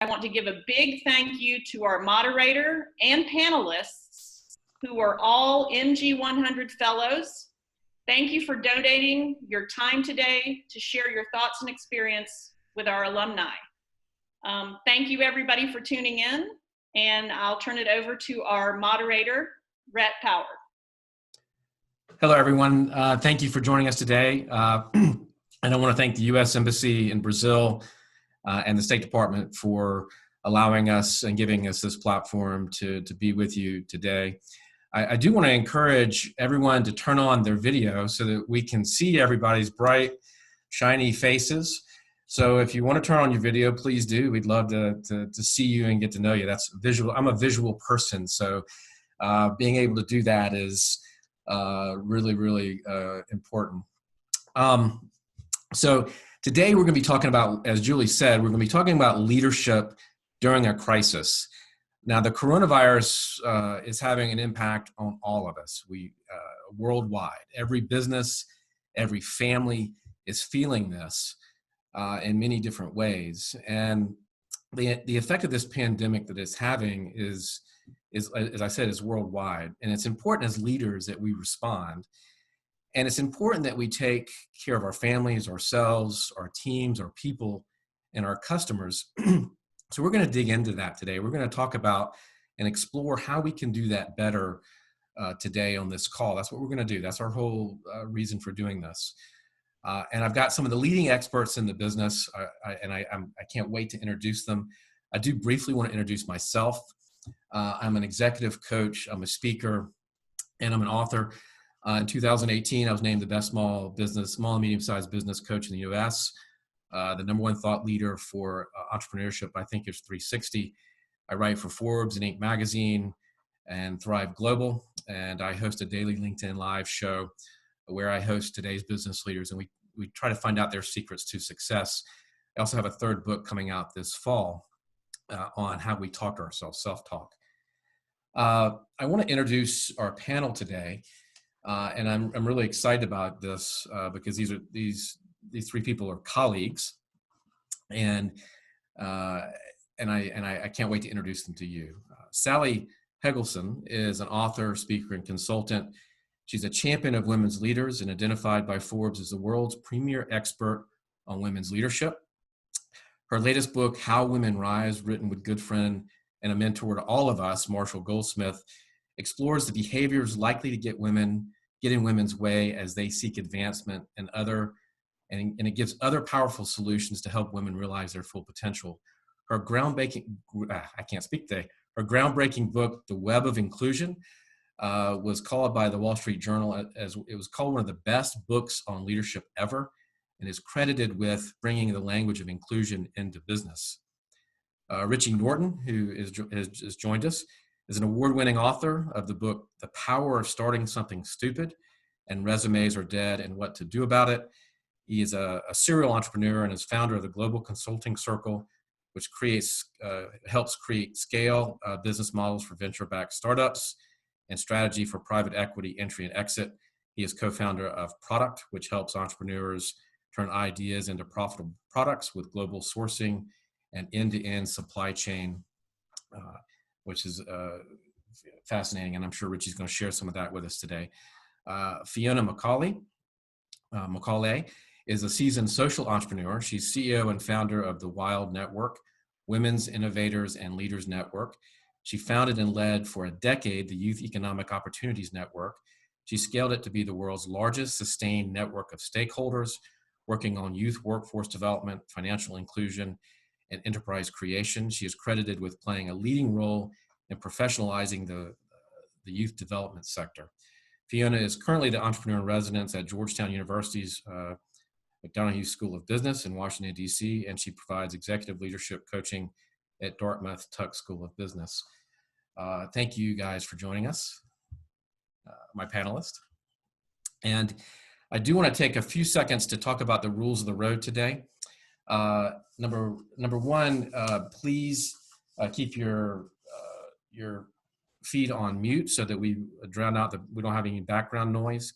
I want to give a big thank you to our moderator and panelists who are all MG100 fellows. Thank you for donating your time today to share your thoughts and experience with our alumni. Thank you everybody for tuning in, and I'll turn it over to our moderator, Rhett Power. Hello everyone, thank you for joining us today. And I want to thank the U.S. Embassy in Brazil and the State Department for allowing us and giving us this platform to be with you today. I do want to encourage everyone to turn on their video so that we can see everybody's bright, shiny faces. So if you want to turn on your video, please do. We'd love to see you and get to know you. That's visual. I'm a visual person, so being able to do that is really important. So today we're going to be talking about, as Julie said, we're going to be talking about leadership during a crisis. Now, the coronavirus is having an impact on all of us. Worldwide, every business, every family is feeling this in many different ways. And the effect of this pandemic that it's having is, as I said, is worldwide. And it's important as leaders that we respond. And it's important that we take care of our families, ourselves, our teams, our people, and our customers. So we're going to dig into that today. We're going to talk about and explore how we can do that better today on this call. That's what we're going to do. That's our whole reason for doing this. And I've got some of the leading experts in the business, I can't wait to introduce them. I do briefly want to introduce myself. I'm an executive coach, I'm a speaker, and I'm an author. In 2018, I was named the best small and medium-sized business coach in the U.S. The #1 thought leader for entrepreneurship, I think, is 360. I write for Forbes and Inc. magazine and Thrive Global, and I host a daily LinkedIn Live show where I host today's business leaders, and we try to find out their secrets to success. I also have a third book coming out this fall on how we talk to ourselves, self-talk. I want to introduce our panel today, and I'm really excited about this because these three people are colleagues, and I can't wait to introduce them to you. Sally Helgesen is an author, speaker, and consultant. She's a champion of women's leaders and identified by Forbes as the world's premier expert on women's leadership. Her latest book, How Women Rise, written with good friend and a mentor to all of us, Marshall Goldsmith, explores the behaviors likely to get in women's way as they seek advancement and it gives other powerful solutions to help women realize their full potential. Her groundbreaking book, The Web of Inclusion, was called by the Wall Street Journal as it was called one of the best books on leadership ever, and is credited with bringing the language of inclusion into business. Richie Norton, who has joined us, is an award-winning author of the book, The Power of Starting Something Stupid, and Resumes Are Dead and What to Do About It. He is a serial entrepreneur and is founder of the Global Consulting Circle, which helps create scale business models for venture-backed startups and strategy for private equity entry and exit. He is co-founder of Product, which helps entrepreneurs turn ideas into profitable products with global sourcing and end-to-end supply chain, which is fascinating. And I'm sure Richie's going to share some of that with us today. Fiona Macaulay is a seasoned social entrepreneur. She's CEO and founder of the Wild Network, Women's Innovators and Leaders Network. She founded and led for a decade the Youth Economic Opportunities Network. She scaled it to be the world's largest sustained network of stakeholders, working on youth workforce development, financial inclusion, and enterprise creation. She is credited with playing a leading role in professionalizing the youth development sector. Fiona is currently the entrepreneur in residence at Georgetown University's McDonough School of Business in Washington, D.C., and she provides executive leadership coaching at Dartmouth Tuck School of Business. Thank you guys for joining us, my panelists. And I do want to take a few seconds to talk about the rules of the road today. Number one, please keep your feed on mute so that we drown out we don't have any background noise.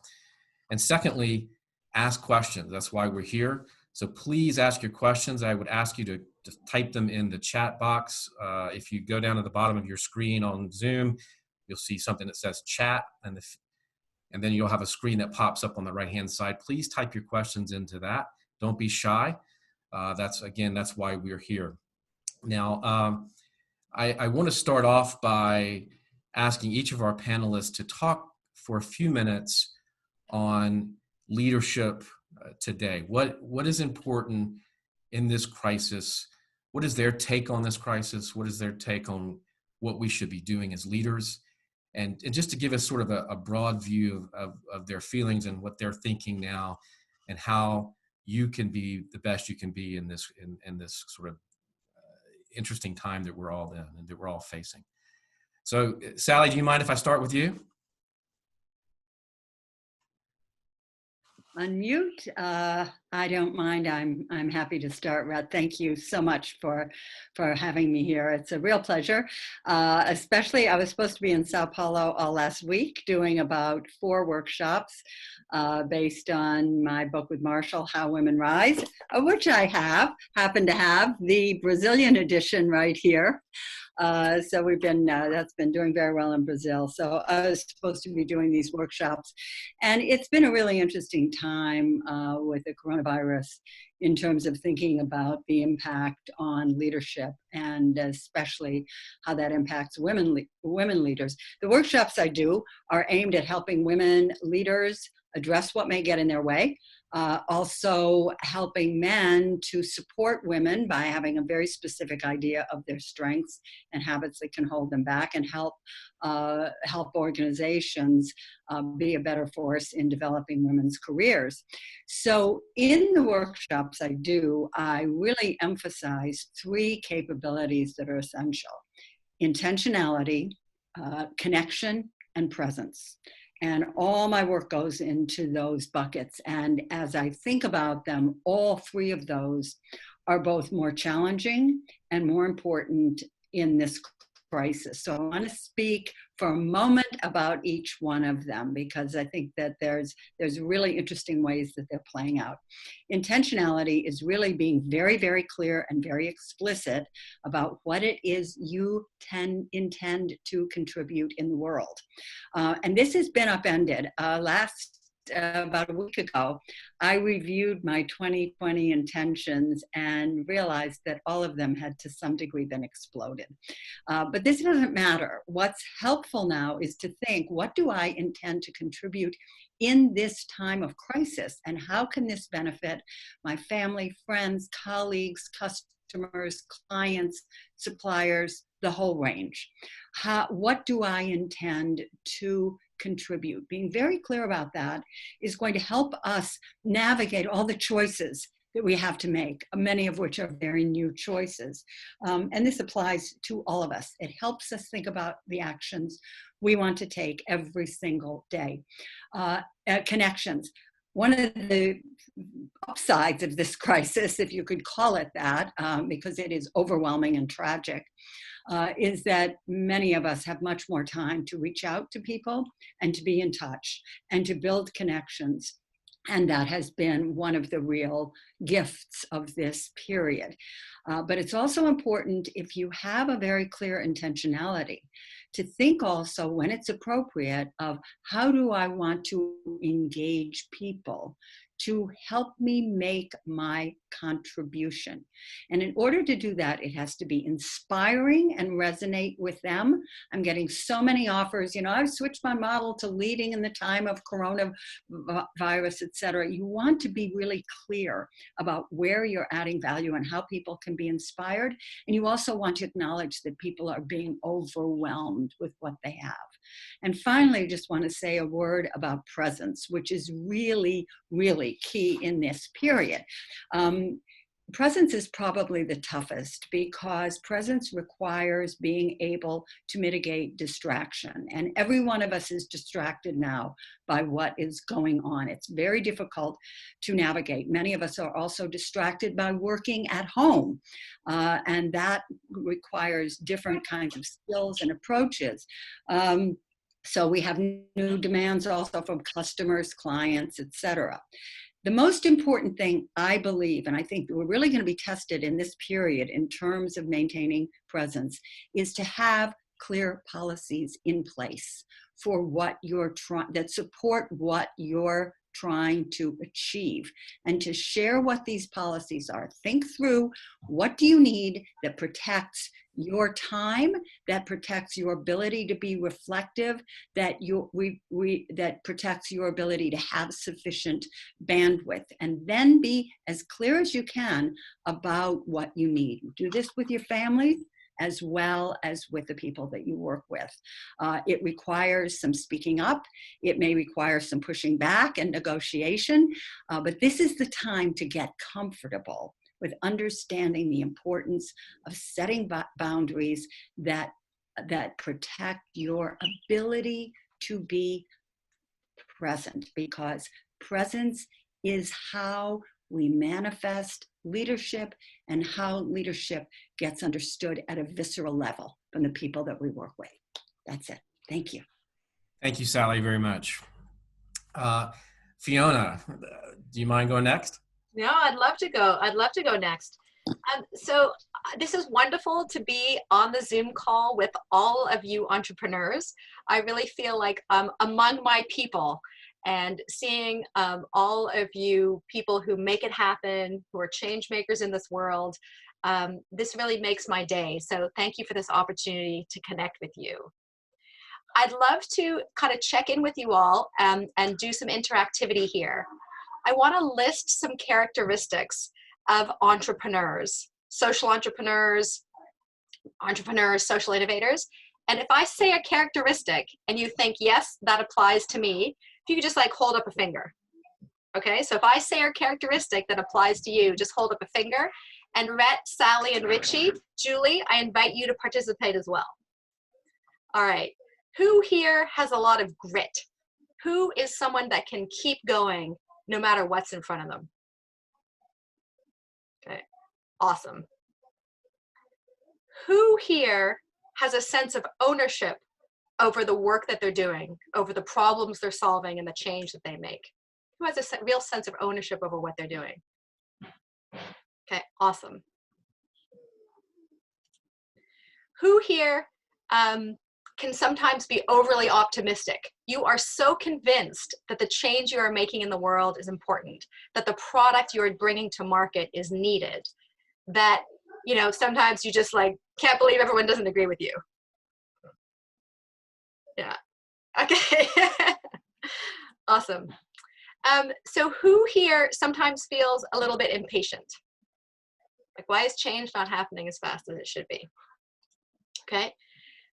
And secondly, ask questions. That's why we're here. So please ask your questions. I would ask you to type them in the chat box. If you go down to the bottom of your screen on Zoom, you'll see something that says chat, and then you'll have a screen that pops up on the right-hand side. Please type your questions into that. Don't be shy. That's why we're here. Now, I want to start off by asking each of our panelists to talk for a few minutes on leadership today. What is important in this crisis? What is their take on this crisis? What is their take on what we should be doing as leaders? And just to give us sort of a broad view of their feelings and what they're thinking now, and how you can be the best you can be in this sort of interesting time that we're all in and that we're all facing. So, Sally, do you mind if I start with you? Unmute. I don't mind. I'm happy to start, Rhett. Thank you so much for having me here. It's a real pleasure. Especially, I was supposed to be in Sao Paulo all last week doing about 4 workshops based on my book with Marshall, How Women Rise, which I happen to have the Brazilian edition right here. So we've been, that's been doing very well in Brazil. So I was supposed to be doing these workshops. And it's been a really interesting time with the coronavirus in terms of thinking about the impact on leadership, and especially how that impacts women leaders. The workshops I do are aimed at helping women leaders address what may get in their way. Also helping men to support women by having a very specific idea of their strengths and habits that can hold them back, and help organizations be a better force in developing women's careers. So in the workshops I do, I really emphasize 3 capabilities that are essential: intentionality, connection, and presence. And all my work goes into those buckets. And as I think about them, all 3 of those are both more challenging and more important in this crisis. So I want to speak for a moment about each one of them, because I think that there's really interesting ways that they're playing out. Intentionality is really being very, very clear and very explicit about what it is you intend to contribute in the world. And this has been upended. About a week ago, I reviewed my 2020 intentions and realized that all of them had to some degree been exploded. But this doesn't matter. What's helpful now is to think, what do I intend to contribute in this time of crisis? And how can this benefit my family, friends, colleagues, customers, clients, suppliers, the whole range? What do I intend to contribute? Being very clear about that is going to help us navigate all the choices that we have to make, many of which are very new choices. And this applies to all of us. It helps us think about the actions we want to take every single day. Connections. One of the upsides of this crisis, if you could call it that, because it is overwhelming and tragic, is that many of us have much more time to reach out to people and to be in touch and to build connections. And that has been one of the real gifts of this period. But it's also important, if you have a very clear intentionality, to think also, when it's appropriate, of how do I want to engage people to help me make my contribution. And in order to do that, it has to be inspiring and resonate with them. I'm getting so many offers. You know, I've switched my model to leading in the time of coronavirus, et cetera. You want to be really clear about where you're adding value and how people can be inspired. And you also want to acknowledge that people are being overwhelmed with what they have. And finally, I just want to say a word about presence, which is really, really key in this period. Presence is probably the toughest, because presence requires being able to mitigate distraction. And every one of us is distracted now by what is going on. It's very difficult to navigate. Many of us are also distracted by working at home. And that requires different kinds of skills and approaches. So we have new demands also from customers, clients, et cetera. The most important thing, I believe, and I think we're really going to be tested in this period in terms of maintaining presence, is to have clear policies in place for what you're trying, that support what you're trying to achieve, and to share what these policies are. Think through, what do you need that protects your time, that protects your ability to be reflective, that that protects your ability to have sufficient bandwidth, and then be as clear as you can about what you need. Do this with your family as well as with the people that you work with. It requires some speaking up. It may require some pushing back and negotiation, but this is the time to get comfortable with understanding the importance of setting boundaries that protect your ability to be present, because presence is how we manifest leadership and how leadership gets understood at a visceral level from the people that we work with. That's it. Thank you. Thank you, Sally, very much. Fiona, do you mind going next? No, I'd love to go. I'd love to go next. So this is wonderful to be on the Zoom call with all of you entrepreneurs. I really feel like I'm among my people, and seeing all of you people who make it happen, who are change makers in this world, this really makes my day. So thank you for this opportunity to connect with you. I'd love to kind of check in with you all and do some interactivity here. I want to list some characteristics of entrepreneurs, social entrepreneurs, social innovators. And if I say a characteristic and you think, yes, that applies to me, if you could just like hold up a finger. Okay, so if I say a characteristic that applies to you, just hold up a finger. And Rhett, Sally, and Richie, Julie, I invite you to participate as well. All right, who here has a lot of grit? Who is someone that can keep going no matter what's in front of them? Okay, awesome. Who here has a sense of ownership over the work that they're doing, over the problems they're solving and the change that they make? Who has a real sense of ownership over what they're doing? Okay, awesome. Who here can sometimes be overly optimistic? You are so convinced that the change you are making in the world is important, that the product you're bringing to market is needed, that, you know, sometimes you just like can't believe everyone doesn't agree with you. Yeah, okay. Awesome. So who here sometimes feels a little bit impatient? Like, why is change not happening as fast as it should be? Okay.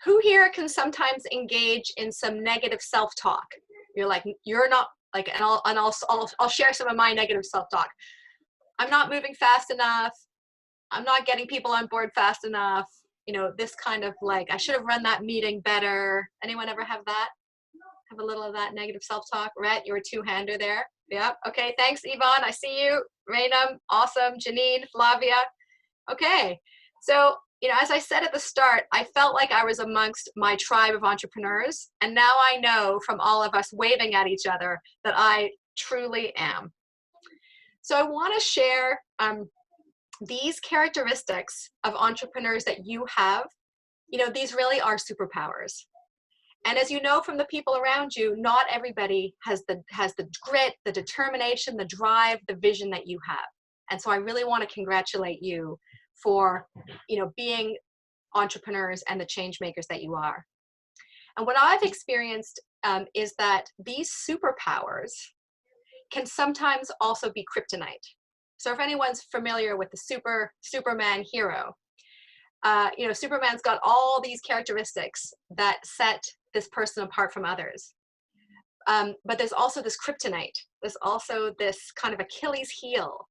Who here can sometimes engage in some negative self-talk? You're like, you're not like, and I'll share some of my negative self-talk. I'm not moving fast enough. I'm not getting people on board fast enough. You know, this kind of like, I should have run that meeting better. Anyone ever have that? Have a little of that negative self-talk? Rhett, you're a two-hander there. Yep. Okay. Thanks, Yvonne. I see you. Rainam, awesome. Janine, Flavia. Okay. So, you know, as I said at the start, I felt like I was amongst my tribe of entrepreneurs. And now I know from all of us waving at each other that I truly am. So I want to share these characteristics of entrepreneurs that you have. You know, these really are superpowers. And as you know from the people around you, not everybody has the grit, the determination, the drive, the vision that you have. And so I really want to congratulate you for, you know, being entrepreneurs and the change makers that you are. And what I've experienced is that these superpowers can sometimes also be kryptonite. So if anyone's familiar with the Superman hero, you know, Superman's got all these characteristics that set this person apart from others. But there's also this kryptonite. There's also this kind of Achilles heel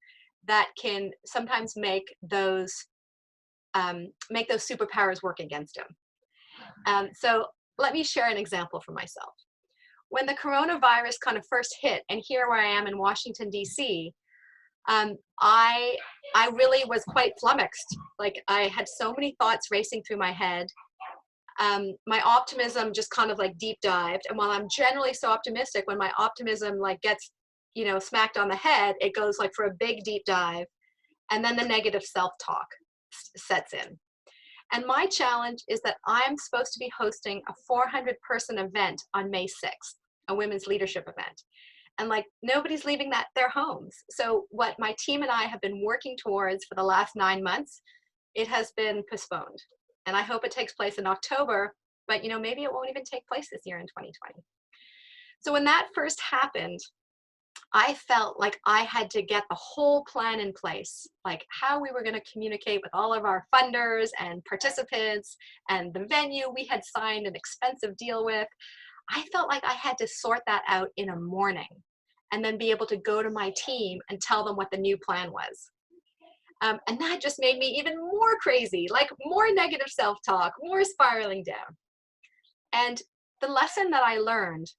that can sometimes make those superpowers work against him. So let me share an example for myself. When the coronavirus kind of first hit, and here where I am in Washington, D.C., I really was quite flummoxed. Like, I had so many thoughts racing through my head. My optimism just kind of like deep dived. And while I'm generally so optimistic, when my optimism like gets smacked on the head, it goes like for a big deep dive, and then the negative self-talk sets in. And my challenge is that I'm supposed to be hosting a 400-person event on May 6th, a women's leadership event. And like nobody's leaving their homes. So what my team and I have been working towards for the last 9 months, it has been postponed. And I hope it takes place in October, but maybe it won't even take place this year in 2020. So when that first happened, I felt like I had to get the whole plan in place, like how we were going to communicate with all of our funders and participants and the venue we had signed an expensive deal with. I felt like I had to sort that out in a morning and then be able to go to my team and tell them what the new plan was. And that just made me even more crazy, like more negative self-talk, more spiraling down. And the lesson that I learned,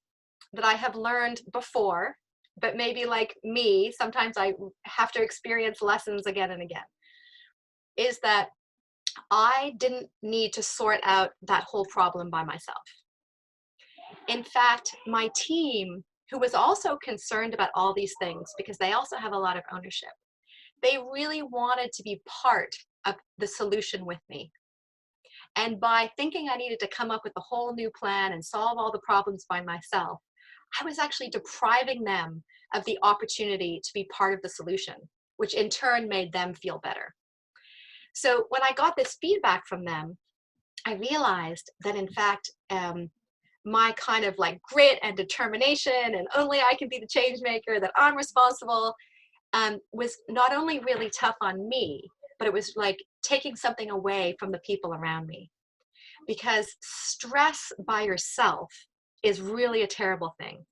that I have learned before, but maybe like me, sometimes I have to experience lessons again and again, is that I didn't need to sort out that whole problem by myself. In fact, my team, who was also concerned about all these things because they also have a lot of ownership, they really wanted to be part of the solution with me. And by thinking I needed to come up with a whole new plan and solve all the problems by myself, I was actually depriving them of the opportunity to be part of the solution, which in turn made them feel better. So when I got this feedback from them, I realized that in fact, my kind of like grit and determination and only I can be the change maker, that I'm responsible, was not only really tough on me, but it was like taking something away from the people around me. Because stress by yourself is really a terrible thing.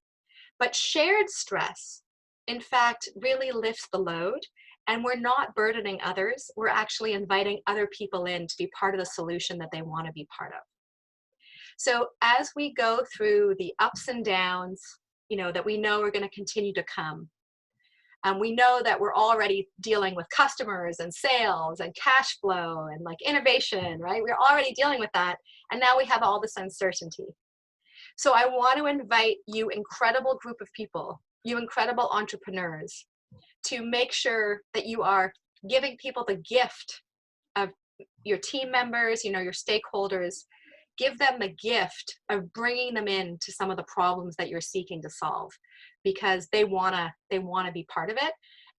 But shared stress, in fact, really lifts the load, and we're not burdening others. We're actually inviting other people in to be part of the solution that they want to be part of. So as we go through the ups and downs, that we know are going to continue to come, we know that we're already dealing with customers and sales and cash flow and like innovation, right? We're already dealing with that. And now we have all this uncertainty. So I want to invite you incredible group of people, you incredible entrepreneurs, to make sure that you are giving people the gift of your team members, your stakeholders. Give them the gift of bringing them into some of the problems that you're seeking to solve, because they wanna be part of it.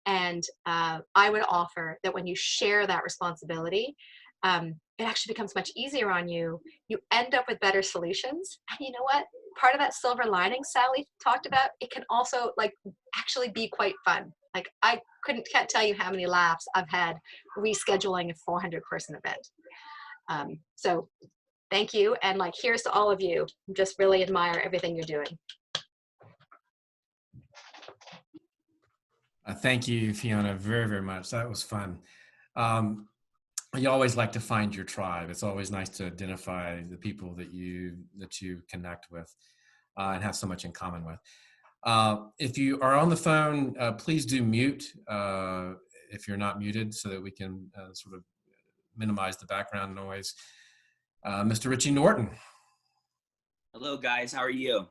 And I would offer that when you share that responsibility, it actually becomes much easier on you. You end up with better solutions. And you know what? Part of that silver lining Sally talked about, it can also like actually be quite fun. Like I can't tell you how many laughs I've had rescheduling a 400-person event. So thank you. And like, here's to all of you. Just really admire everything you're doing. Thank you, Fiona, very, very much. That was fun. You always like to find your tribe. It's always nice to identify the people that you connect with and have so much in common with. If you are on the phone, please do mute if you're not muted, so that we can sort of minimize the background noise. Mr. Richie Norton. Hello, guys. How are you?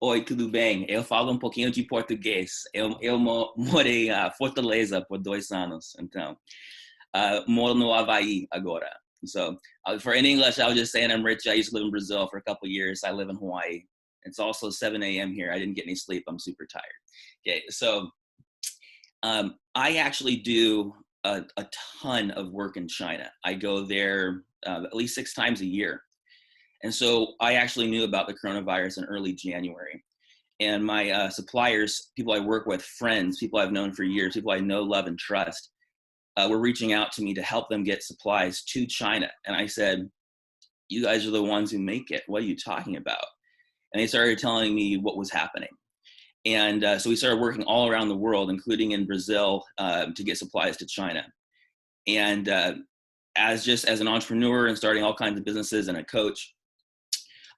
Oi, tudo bem? Eu falo pouquinho de português. Eu morei em Fortaleza por 2 anos, então moro no Havaí agora. So for in English, I was just saying I'm Rich. I used to live in Brazil for a couple of years. I live in Hawaii. It's also 7 a.m. here. I didn't get any sleep. I'm super tired. Okay, so I actually do a ton of work in China. I go there at least 6 times a year. And so I actually knew about the coronavirus in early January. And my suppliers, people I work with, friends, people I've known for years, people I know, love, and trust, were reaching out to me to help them get supplies to China. And I said, you guys are the ones who make it. What are you talking about? And they started telling me what was happening. And so we started working all around the world, including in Brazil, to get supplies to China. And as an entrepreneur and starting all kinds of businesses and a coach,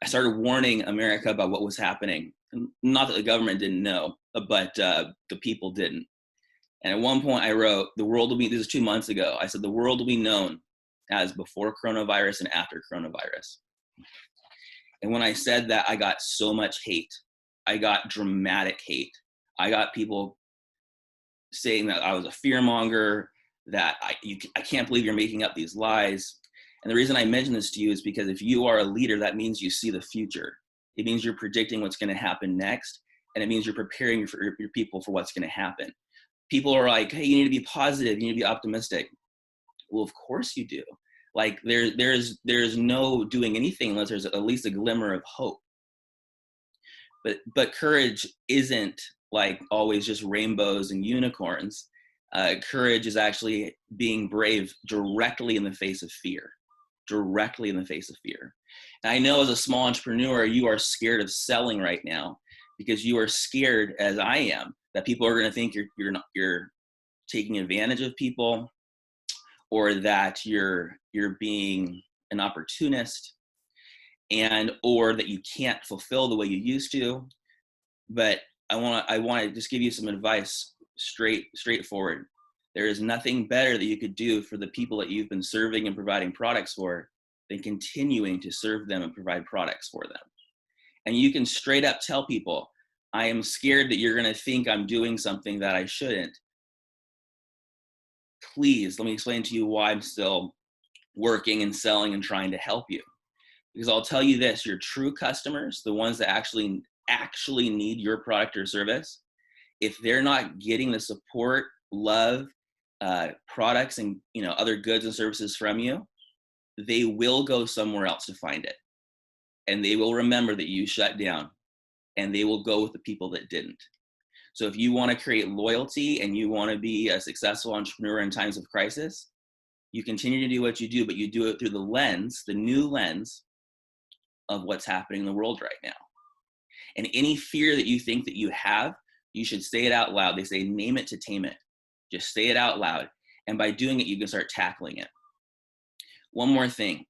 I started warning America about what was happening. Not that the government didn't know, but the people didn't. And at one point I wrote, the world will be, this is 2 months ago, I said, the world will be known as before coronavirus and after coronavirus. And when I said that, I got so much hate. I got dramatic hate. I got people saying that I was a fearmonger, that I can't believe you're making up these lies. And the reason I mention this to you is because if you are a leader, that means you see the future. It means you're predicting what's going to happen next, and it means you're preparing for your people for what's going to happen. People are like, hey, you need to be positive, you need to be optimistic. Well, of course you do. Like there's no doing anything unless there's at least a glimmer of hope. But courage isn't like always just rainbows and unicorns. Courage is actually being brave directly in the face of fear. Directly in the face of fear. And I know as a small entrepreneur, you are scared of selling right now because you are scared, as I am, that people are going to think you're taking advantage of people, or that you're being an opportunist, or that you can't fulfill the way you used to. But I want to just give you some advice, straightforward. There is nothing better that you could do for the people that you've been serving and providing products for than continuing to serve them and provide products for them. And you can straight up tell people, I am scared that you're going to think I'm doing something that I shouldn't. Please, let me explain to you why I'm still working and selling and trying to help you. Because I'll tell you this, your true customers, the ones that actually need your product or service, if they're not getting the support, love, products, and other goods and services from you, they will go somewhere else to find it. And they will remember that you shut down, and they will go with the people that didn't. So if you want to create loyalty and you want to be a successful entrepreneur in times of crisis, you continue to do what you do, but you do it through the new lens of what's happening in the world right now. And any fear that you think that you have, you should say it out loud. They say, name it to tame it. Just say it out loud. And by doing it, you can start tackling it. One more thing.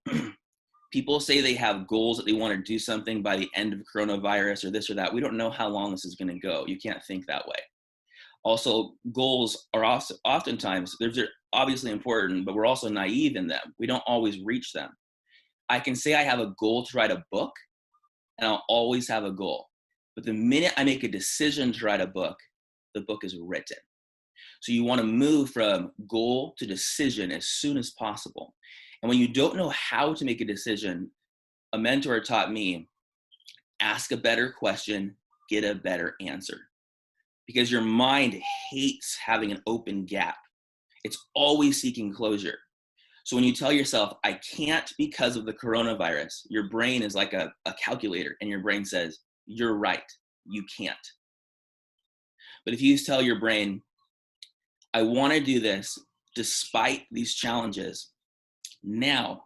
People say they have goals that they want to do something by the end of coronavirus or this or that. We don't know how long this is going to go. You can't think that way. Also, goals are also oftentimes, they're obviously important, but we're also naive in them. We don't always reach them. I can say I have a goal to write a book, and I'll always have a goal. But the minute I make a decision to write a book, the book is written. So you want to move from goal to decision as soon as possible. And when you don't know how to make a decision, a mentor taught me, ask a better question, get a better answer. Because your mind hates having an open gap. It's always seeking closure. So when you tell yourself, I can't because of the coronavirus, your brain is like a calculator, and your brain says, you're right, you can't. But if you tell your brain, I want to do this despite these challenges, now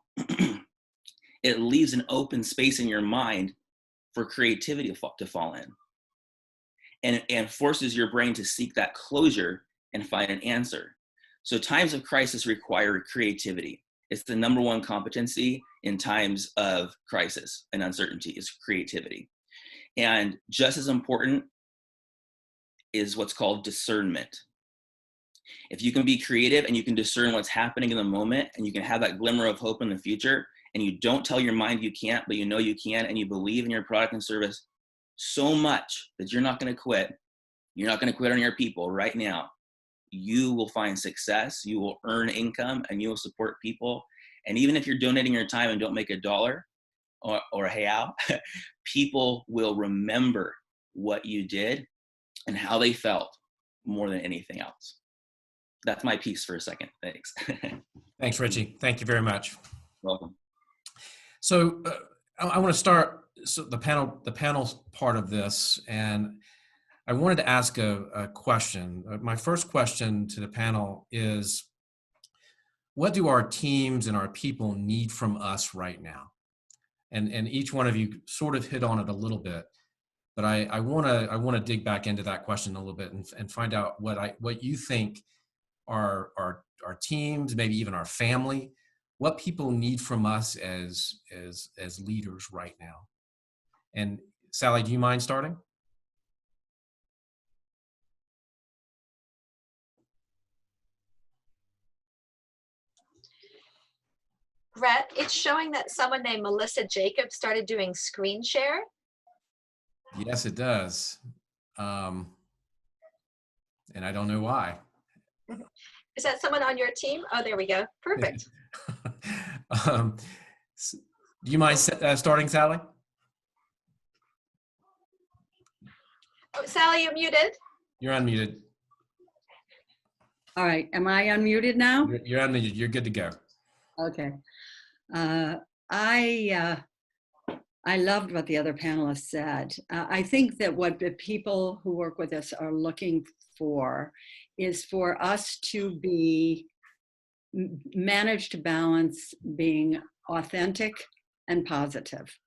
it leaves an open space in your mind for creativity to fall in, and forces your brain to seek that closure and find an answer. So times of crisis require creativity. It's the number one competency in times of crisis and uncertainty is creativity. And just as important is what's called discernment. If you can be creative and you can discern what's happening in the moment, and you can have that glimmer of hope in the future, and you don't tell your mind you can't, but you know you can, and you believe in your product and service so much that you're not going to quit. You're not going to quit on your people right now. You will find success, you will earn income, and you will support people. And even if you're donating your time and don't make $1 or a real, people will remember what you did and how they felt more than anything else. That's my piece for a second. Thanks. Thanks, Richie. Thank you very much. Welcome. So I want to start the panel part of this, and I wanted to ask a question. My first question to the panel is, what do our teams and our people need from us right now? And each one of you sort of hit on it a little bit, but I want to dig back into that question a little bit and find out what you think our teams, maybe even our family, what people need from us as leaders right now. And Sally, do you mind starting? Rhett, it's showing that someone named Melissa Jacobs started doing screen share. Yes, it does. And I don't know why. Is that someone on your team? Oh, there we go. Perfect. Do you mind starting, Sally? Oh, Sally, you're muted. You're unmuted. All right. Am I unmuted now? You're unmuted. You're good to go. Okay. I loved what the other panelists said. I think that what the people who work with us are looking for is for us to manage to balance being authentic and positive.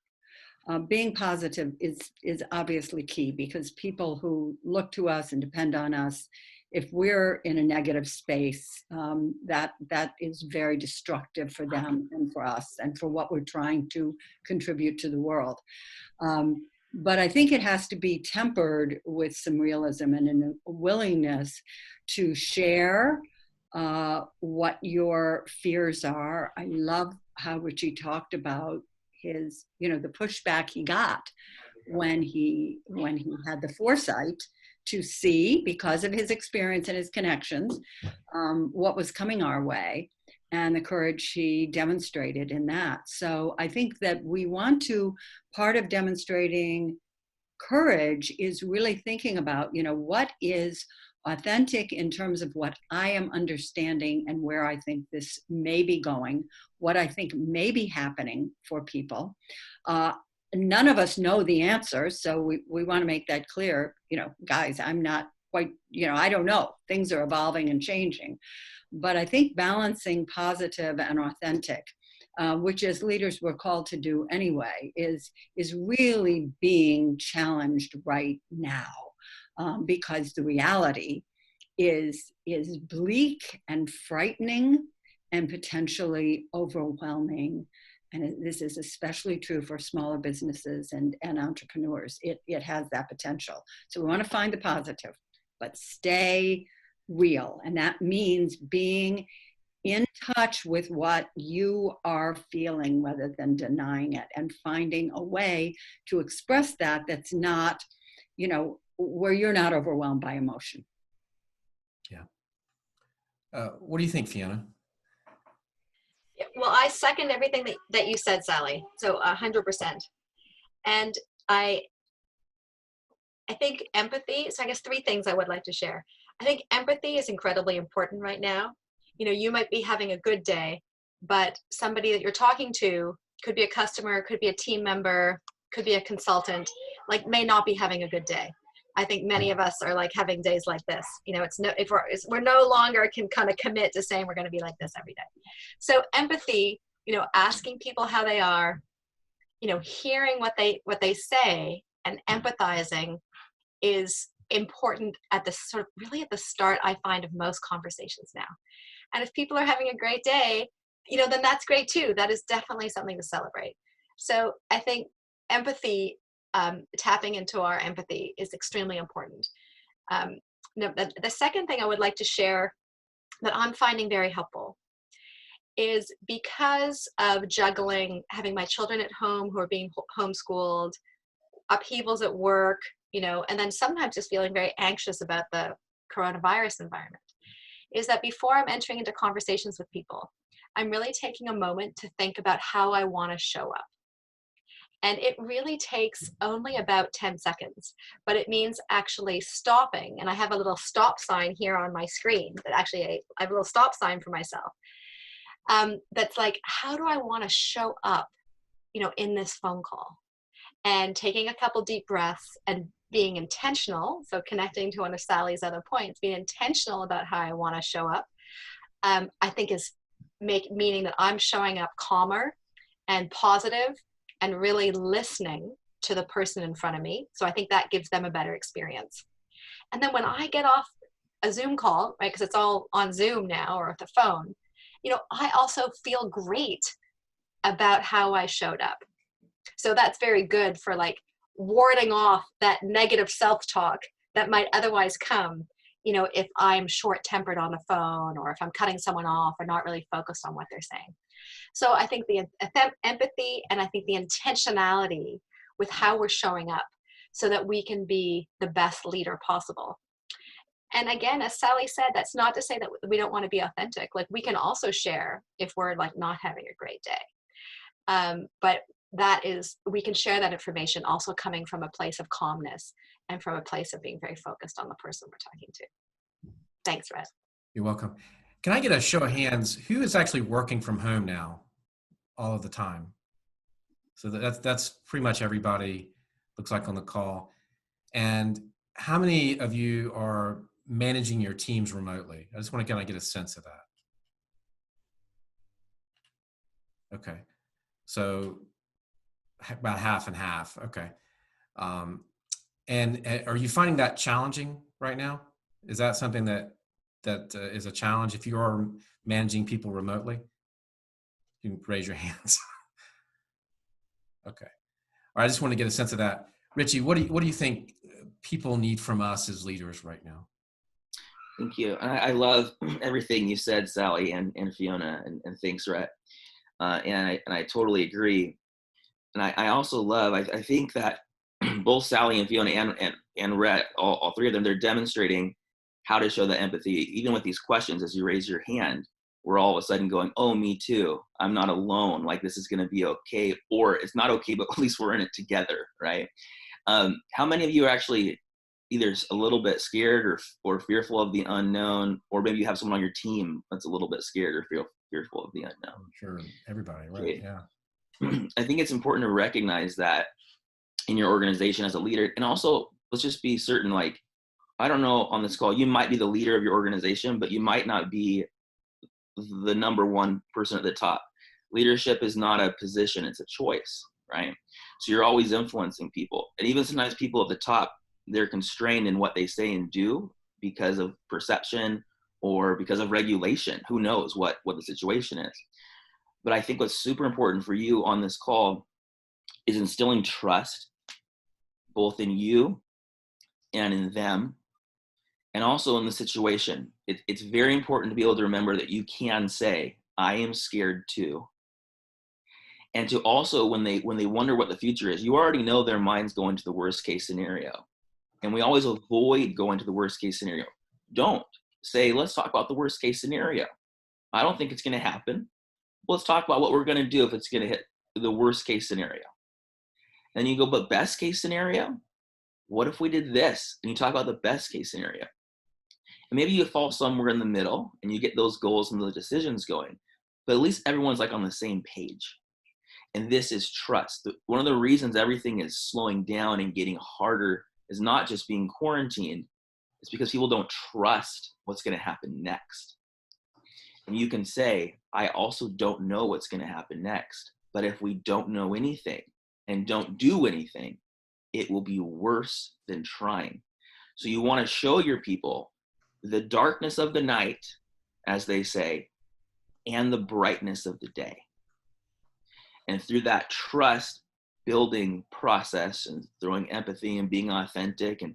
Being positive is obviously key, because people who look to us and depend on us, if we're in a negative space, that is very destructive for them and for us and for what we're trying to contribute to the world. But I think it has to be tempered with some realism and a willingness to share what your fears are. I love how Richie talked about his, the pushback he got when he had the foresight to see, because of his experience and his connections, what was coming our way, and the courage he demonstrated in that. So I think that we want to, part of demonstrating courage is really thinking about, what is authentic in terms of what I am understanding and where I think this may be going, what I think may be happening for people. None of us know the answer, so we want to make that clear. Guys, I'm not quite, I don't know. Things are evolving and changing. But I think balancing positive and authentic, which as leaders we're called to do anyway, is really being challenged right now, because the reality is bleak and frightening and potentially overwhelming. And this is especially true for smaller businesses and entrepreneurs. It has that potential. So we want to find the positive, but stay real. And that means being in touch with what you are feeling rather than denying it, and finding a way to express that that's not, where you're not overwhelmed by emotion. Yeah. What do you think, Fiona? Well, I second everything that you said, Sally. So 100%. And I think empathy, so I guess 3 things I would like to share. I think empathy is incredibly important right now. You might be having a good day, but somebody that you're talking to, could be a customer, could be a team member, could be a consultant, may not be having a good day. I think many of us are having days like this. We're no longer can kind of commit to saying we're going to be like this every day. So empathy, asking people how they are, hearing what they say and empathizing is important at the really at the start, I find, of most conversations now. And if people are having a great day, then that's great too. That is definitely something to celebrate. So I think empathy, tapping into our empathy is extremely important. The second thing I would like to share that I'm finding very helpful is, because of juggling, having my children at home who are being homeschooled, upheavals at work, and then sometimes just feeling very anxious about the coronavirus environment, is that before I'm entering into conversations with people, I'm really taking a moment to think about how I want to show up. And it really takes only about 10 seconds, but it means actually stopping. And I have a little stop sign here on my screen that actually I have a little stop sign for myself. That's how do I want to show up, in this phone call? And taking a couple deep breaths and being intentional. So connecting to one of Sally's other points, being intentional about how I want to show up, I think is meaning that I'm showing up calmer and positive and really listening to the person in front of me. So I think that gives them a better experience. And then when I get off a Zoom call, right, because it's all on Zoom now or the phone, I also feel great about how I showed up. So that's very good for warding off that negative self-talk that might otherwise come, if I'm short-tempered on the phone, or if I'm cutting someone off or not really focused on what they're saying. So I think the empathy, and I think the intentionality with how we're showing up. so that we can be the best leader possible. And again, as Sally said, that's not to say that we don't want to be authentic. Like, we can also share if we're like not having a great day. But we can share that information also coming from a place of calmness and from a place of being very focused on the person we're talking to. Thanks, Red. You're welcome. Can I get a show of hands? Who is actually working from home now all of the time? So that's pretty much everybody, looks like, on the call. And how many of you are managing your teams remotely? I just want to kind of get a sense of that. Okay. So about half and half. Okay. And are you finding that challenging right now? Is that something that is a challenge if you are managing people remotely? You can raise your hands. Okay. All right, I just want to get a sense of that. Richie, what do you think people need from us as leaders right now? Thank you. I love everything you said, Sally and Fiona, and thanks, Rhett. And I totally agree. And I also love, I think that both Sally and Fiona and Rhett, all three of them, they're demonstrating how to show the empathy. Even with these questions, as you raise your hand, we're all of a sudden going, oh, me too. I'm not alone. Like, this is going to be okay. Or it's not okay, but at least we're in it together, right? How many of you are actually either a little bit scared or fearful of the unknown, or maybe you have someone on your team that's a little bit scared or fearful of the unknown? Sure, everybody, right? Okay. Yeah. I think it's important to recognize that in your organization as a leader, and also let's just be certain, like, I don't know, on this call, you might be the leader of your organization, but you might not be the number one person at the top. Leadership is not a position, it's a choice, right? So you're always influencing people. And even sometimes people at the top, they're constrained in what they say and do because of perception or because of regulation. Who knows what the situation is. But I think what's super important for you on this call is instilling trust, both in you and in them, and also in the situation. It's very important to be able to remember that you can say, I am scared too. And to also, when they wonder what the future is, you already know their mind's going to the worst case scenario. And we always avoid going to the worst case scenario. Don't say, let's talk about the worst case scenario. I don't think it's going to happen. Let's talk about what we're going to do if it's going to hit the worst case scenario. And you go, but best case scenario? What if we did this? And you talk about the best case scenario. And maybe you fall somewhere in the middle and you get those goals and those decisions going. But at least everyone's like on the same page. And this is trust. One of the reasons everything is slowing down and getting harder is not just being quarantined. It's because people don't trust what's going to happen next. And you can say, I also don't know what's going to happen next. But if we don't know anything and don't do anything, it will be worse than trying. So you want to show your people the darkness of the night, as they say, and the brightness of the day. And through that trust building process and throwing empathy and being authentic and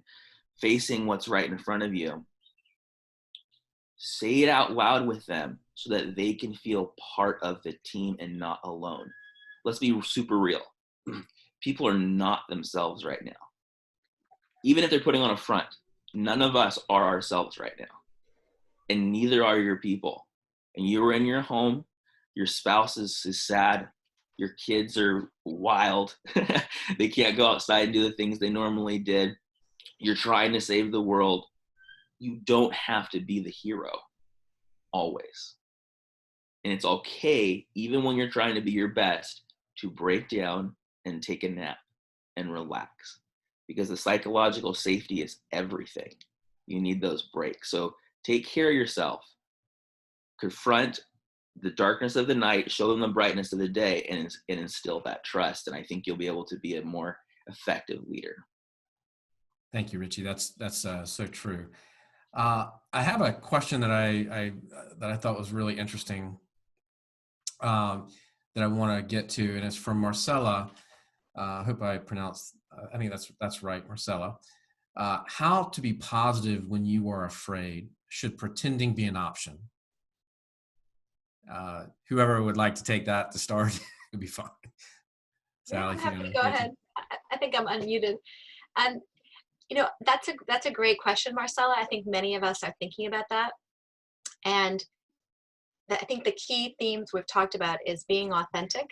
facing what's right in front of you, say it out loud with them so that they can feel part of the team and not alone. Let's be super real. People are not themselves right now. Even if they're putting on a front, none of us are ourselves right now. And neither are your people. And you're in your home, your spouse is sad, your kids are wild, they can't go outside and do the things they normally did. You're trying to save the world. You don't have to be the hero, always. And it's okay, even when you're trying to be your best, to break down and take a nap and relax. Because the psychological safety is everything. You need those breaks. So take care of yourself. Confront the darkness of the night, show them the brightness of the day, and instill that trust. And I think you'll be able to be a more effective leader. Thank you, Richie. That's so true. I have a question that I thought was really interesting that I want to get to, and it's from Marcella. I hope I pronounced. I think that's right, Marcella. How to be positive when you are afraid? Should pretending be an option? Whoever would like to take that to start would be fine. Sally, yeah, I'm happy to go ahead. I think I'm unmuted. And that's a great question, Marcella. I think many of us are thinking about that. And I think the key themes we've talked about is being authentic.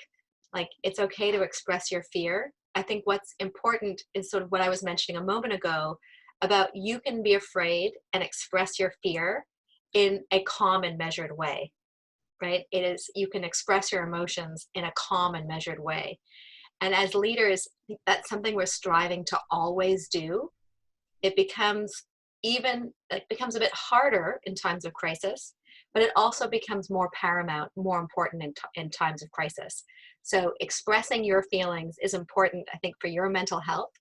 Like, it's okay to express your fear. I think what's important is sort of what I was mentioning a moment ago about you can be afraid and express your fear in a calm and measured way, right? You can express your emotions in a calm and measured way. And as leaders, that's something we're striving to always do. It becomes a bit harder in times of crisis, but it also becomes more paramount, more important in times of crisis. So expressing your feelings is important, I think, for your mental health.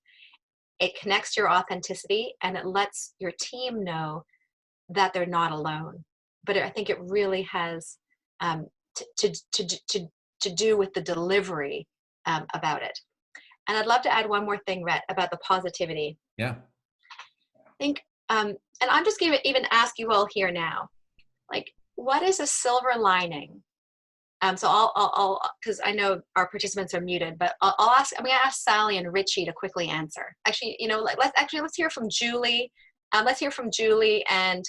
It connects your authenticity, and it lets your team know that they're not alone. But I think it really has to do with the delivery about it. And I'd love to add one more thing, Rhett, about the positivity. Yeah. I think, and I'm just going to even ask you all here now, like, what is a silver lining? So I'll because I know our participants are muted, but I'm going to ask Sally and Richie to quickly answer. Actually, let's hear from Julie. Let's hear from Julie and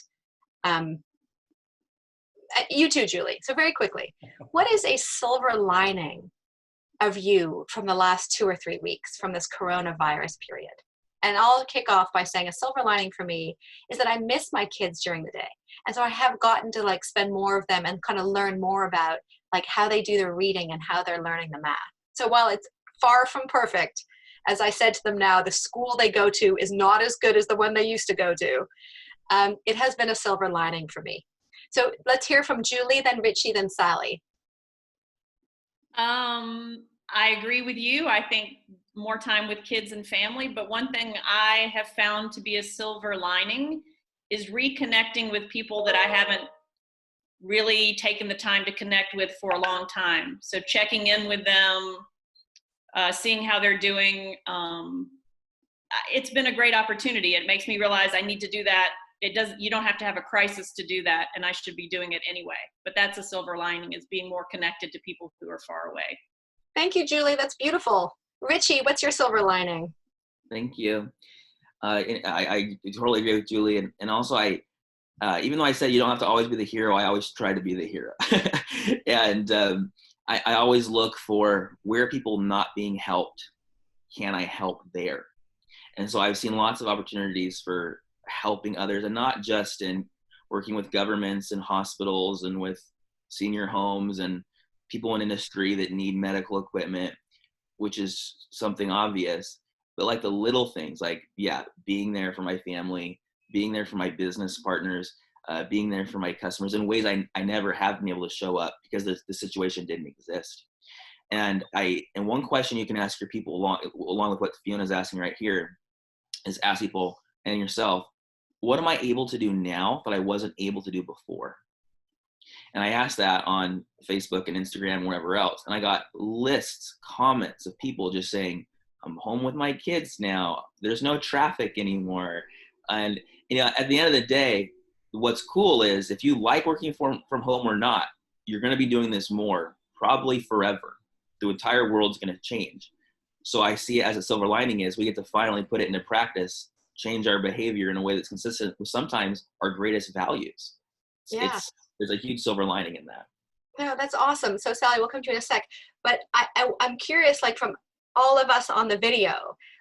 you too, Julie. So very quickly, what is a silver lining of you from the last 2 or 3 weeks from this coronavirus period? And I'll kick off by saying a silver lining for me is that I miss my kids during the day. And so I have gotten to like spend more of them and kind of learn more about like how they do their reading and how they're learning the math. So while it's far from perfect, as I said to them now, the school they go to is not as good as the one they used to go to. It has been a silver lining for me. So let's hear from Julie, then Richie, then Sally. I agree with you. I think more time with kids and family, but one thing I have found to be a silver lining is reconnecting with people that I haven't really taken the time to connect with for a long time. So checking in with them, seeing how they're doing. It's been a great opportunity. It makes me realize I need to do that. You don't have to have a crisis to do that, and I should be doing it anyway. But that's a silver lining, is being more connected to people who are far away. Thank you, Julie. That's beautiful. Richie, what's your silver lining? Thank you. I totally agree with Julie. And also, even though I said you don't have to always be the hero, I always try to be the hero. And I always look for where people not being helped, can I help there? And so I've seen lots of opportunities for helping others, and not just in working with governments and hospitals and with senior homes and people in industry that need medical equipment, which is something obvious, but like the little things, like, being there for my family, being there for my business partners, being there for my customers in ways I never have been able to show up because the situation didn't exist. And one question you can ask your people along with what Fiona's asking right here is ask people and yourself, what am I able to do now that I wasn't able to do before? And I asked that on Facebook and Instagram and wherever else. And I got comments of people just saying, I'm home with my kids now. There's no traffic anymore. And, at the end of the day, what's cool is if you like working from home or not, you're going to be doing this more, probably forever. The entire world's going to change. So I see it as a silver lining is we get to finally put it into practice, change our behavior in a way that's consistent with sometimes our greatest values. Yeah. There's a huge silver lining in that. No, that's awesome. So Sally, we'll come to you in a sec. But I'm curious, like from all of us on the video,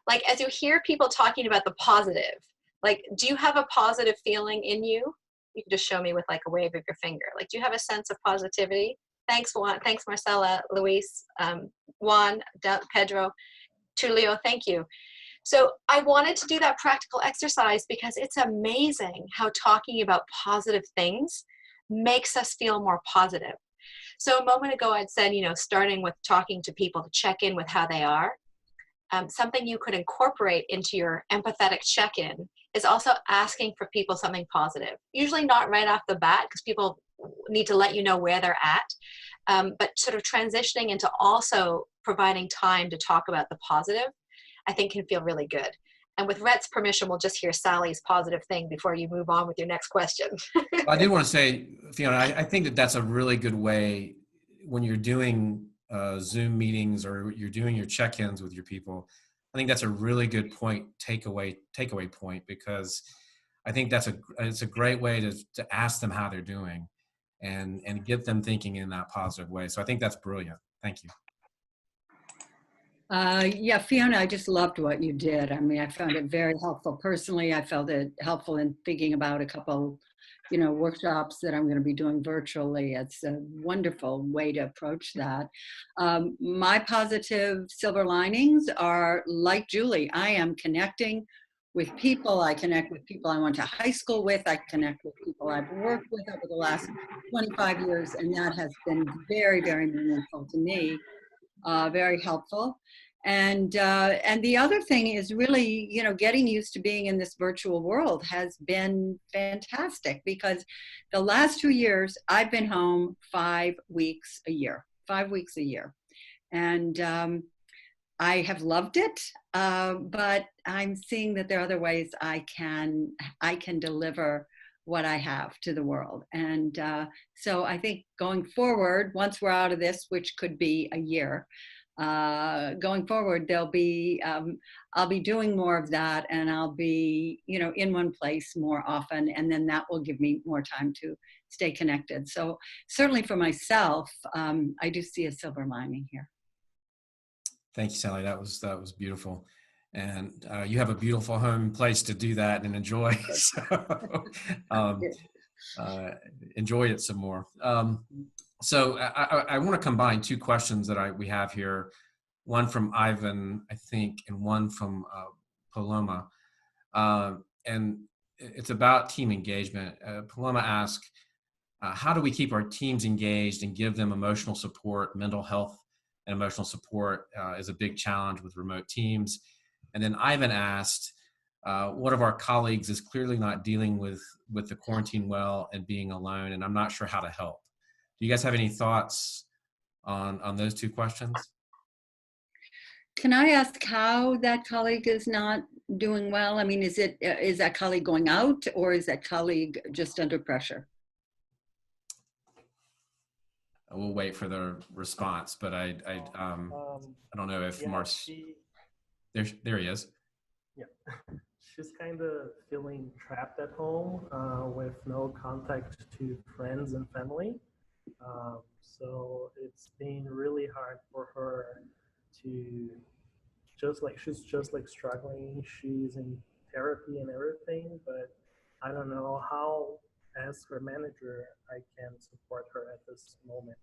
like as you hear people talking about the positive, like do you have a positive feeling in you? You can just show me with like a wave of your finger. Like, do you have a sense of positivity? Thanks, Juan. Thanks, Marcella, Luis, Juan, Pedro, Tulio. Thank you. So I wanted to do that practical exercise because it's amazing how talking about positive things makes us feel more positive. So a moment ago I'd said, starting with talking to people to check in with how they are. Something you could incorporate into your empathetic check-in is also asking for people something positive. Usually not right off the bat because people need to let you know where they're at, but sort of transitioning into also providing time to talk about the positive, I think can feel really good. And with Rhett's permission, we'll just hear Sally's positive thing before you move on with your next question. I did want to say, Fiona, I think that's a really good way when you're doing Zoom meetings or you're doing your check-ins with your people. I think that's a really good point, takeaway point, because I think it's a great way to ask them how they're doing and get them thinking in that positive way. So I think that's brilliant. Thank you. Yeah, Fiona, I just loved what you did. I mean, I found it very helpful. Personally, I felt it helpful in thinking about a couple, workshops that I'm going to be doing virtually. It's a wonderful way to approach that. My positive silver linings are like Julie. I am connecting with people. I connect with people I went to high school with. I connect with people I've worked with over the last 25 years, and that has been very, very meaningful to me. Very helpful. And the other thing is really, getting used to being in this virtual world has been fantastic, because the last 2 years I've been home 5 weeks a year. And I have loved it, but I'm seeing that there are other ways I can deliver what I have to the world. And so I think going forward, once we're out of this, which could be a year, going forward, I'll be doing more of that, and I'll be, in one place more often, and then that will give me more time to stay connected. So certainly for myself, I do see a silver lining here. Thank you, Sally. That was beautiful. And you have a beautiful home place to do that and enjoy. So enjoy it some more. So I want to combine two questions that we have here, one from Ivan, I think, and one from Paloma. And it's about team engagement. Paloma asked, how do we keep our teams engaged and give them emotional support? Mental health and emotional support is a big challenge with remote teams. And then Ivan asked, one of our colleagues is clearly not dealing with the quarantine well and being alone, and I'm not sure how to help. Do you guys have any thoughts on those two questions? Can I ask how that colleague is not doing well? I mean, is that colleague going out, or is that colleague just under pressure? We'll wait for the response, but I don't know if Mars. There he is. Yeah, she's kind of feeling trapped at home with no contact to friends and family. So it's been really hard for her to she's just struggling. She's in therapy and everything, but I don't know how, as her manager, I can support her at this moment.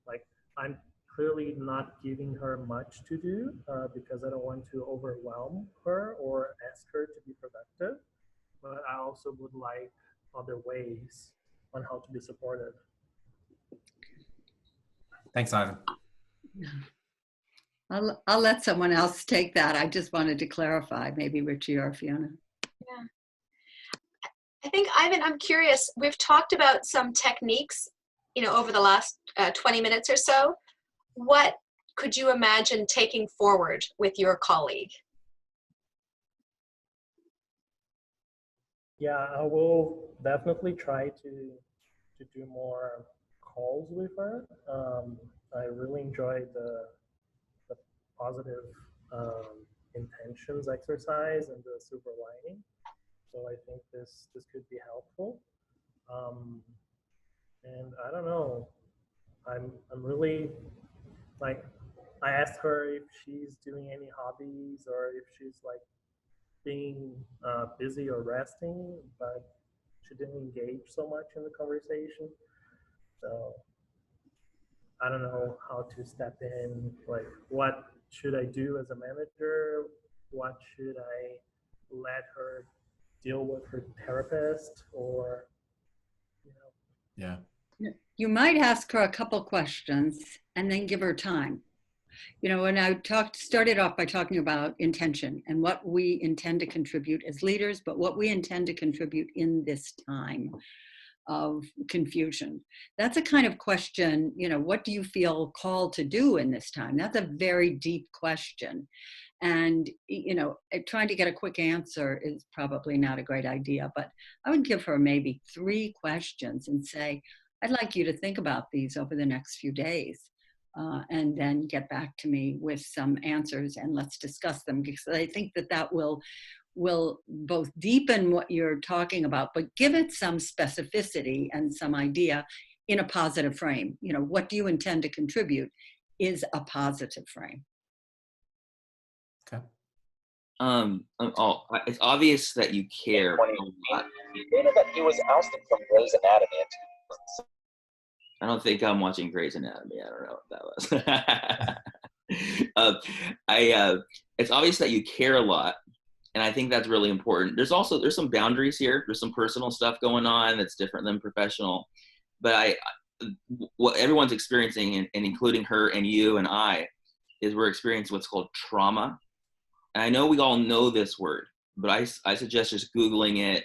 Like, I'm clearly not giving her much to do because I don't want to overwhelm her or ask her to be productive, but I also would like other ways on how to be supportive. Thanks, Ivan. I'll let someone else take that. I just wanted to clarify, maybe Richie or Fiona. Yeah. I think, Ivan, I'm curious, we've talked about some techniques, over the last 20 minutes or so. What could you imagine taking forward with your colleague? Yeah, I will definitely try to do more calls with her. I really enjoyed the positive intentions exercise and the silver lining. So I think this could be helpful. And I don't know, I'm really, like, I asked her if she's doing any hobbies or if she's being busy or resting, but she didn't engage so much in the conversation. So I don't know how to step in, what should I do as a manager? What should I let her deal with her therapist, or, Yeah. You might ask her a couple questions and then give her time. When I started off by talking about intention and what we intend to contribute as leaders, but what we intend to contribute in this time of confusion. That's a kind of question, what do you feel called to do in this time? That's a very deep question. And, trying to get a quick answer is probably not a great idea, but I would give her maybe 3 questions and say, I'd like you to think about these over the next few days. and then get back to me with some answers and let's discuss them, because I think that that will both deepen what you're talking about, but give it some specificity and some idea in a positive frame. You know, what do you intend to contribute is a positive frame. Okay. It's obvious that you care a lot. He stated that he was ousted from Grey's Anatomy in 2006. I don't think I'm watching Grey's Anatomy. I don't know what that was. It's obvious that you care a lot, and I think that's really important. There's some boundaries here. There's some personal stuff going on that's different than professional. But what everyone's experiencing, and including her and you and I, is we're experiencing what's called trauma. And I know we all know this word, but I suggest just Googling it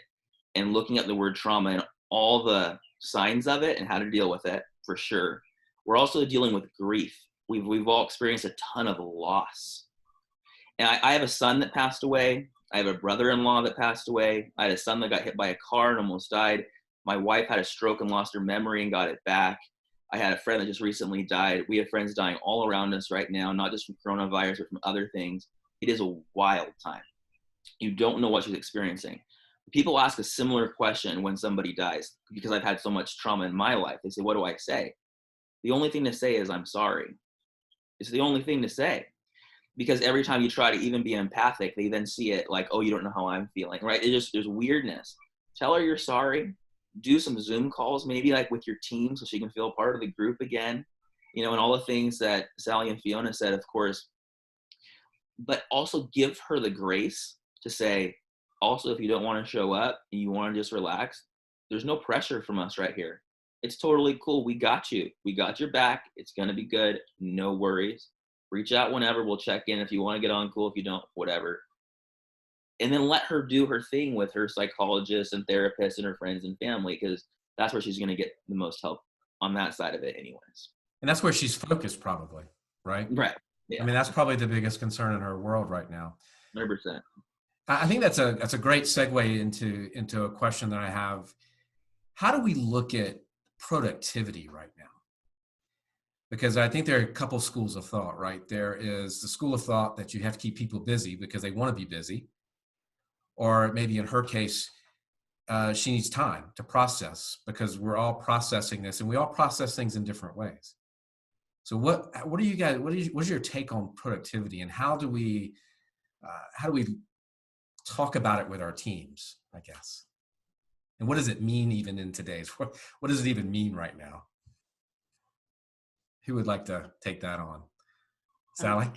and looking up the word trauma and all the signs of it and how to deal with it, for sure. We're also dealing with grief. We've all experienced a ton of loss. And I have a son that passed away. I have a brother-in-law that passed away. I had a son that got hit by a car and almost died. My wife had a stroke and lost her memory and got it back. I had a friend that just recently died. We have friends dying all around us right now, not just from coronavirus, but from other things. It is a wild time. You don't know what she's experiencing. People ask a similar question when somebody dies, because I've had so much trauma in my life. They say, what do I say? The only thing to say is, I'm sorry. It's the only thing to say. Because every time you try to even be empathic, they then see it like, oh, you don't know how I'm feeling, right? There's weirdness. Tell her you're sorry. Do some Zoom calls, maybe like with your team, so she can feel part of the group again. You know, and all the things that Sally and Fiona said, of course. But also give her the grace to say, also, if you don't want to show up and you want to just relax, there's no pressure from us right here. It's totally cool. We got you. We got your back. It's going to be good. No worries. Reach out whenever. We'll check in. If you want to get on, cool. If you don't, whatever. And then let her do her thing with her psychologist and therapist and her friends and family, because that's where she's going to get the most help on that side of it anyways. And that's where she's focused probably, right? Right. Yeah. I mean, that's probably the biggest concern in her world right now. 100%. I think that's a great segue into a question that I have. How do we look at productivity right now? Because I think there are a couple schools of thought, right? There is the school of thought that you have to keep people busy because they want to be busy. Or maybe in her case, she needs time to process, because we're all processing this and we all process things in different ways. So what do you guys, what's your take on productivity, and how do we talk about it with our teams, I guess? And what does it mean even in today's, what does it even mean right now? Who would like to take that on? Sally?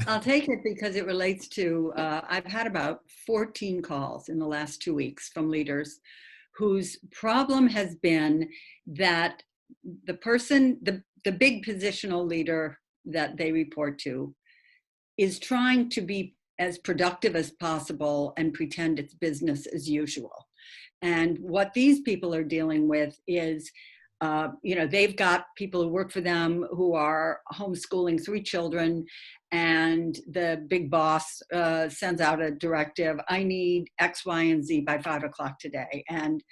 I'll take it because it relates to, I've had about 14 calls in the last 2 weeks from leaders whose problem has been that the person, the big positional leader that they report to is trying to be as productive as possible and pretend it's business as usual. And what these people are dealing with is, they've got people who work for them who are homeschooling 3 children, and the big boss sends out a directive, I need X, Y, and Z by 5 o'clock today. And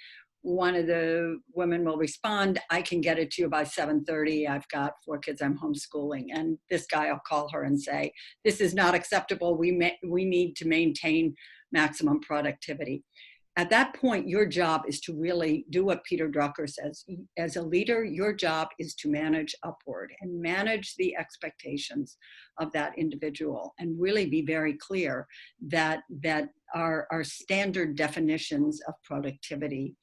one of the women will respond, I can get it to you by 7:30. I've got 4 kids I'm homeschooling. And this guy will call her and say, this is not acceptable. We need to maintain maximum productivity. At that point, your job is to really do what Peter Drucker says. As a leader, your job is to manage upward and manage the expectations of that individual, and really be very clear that our standard definitions of productivity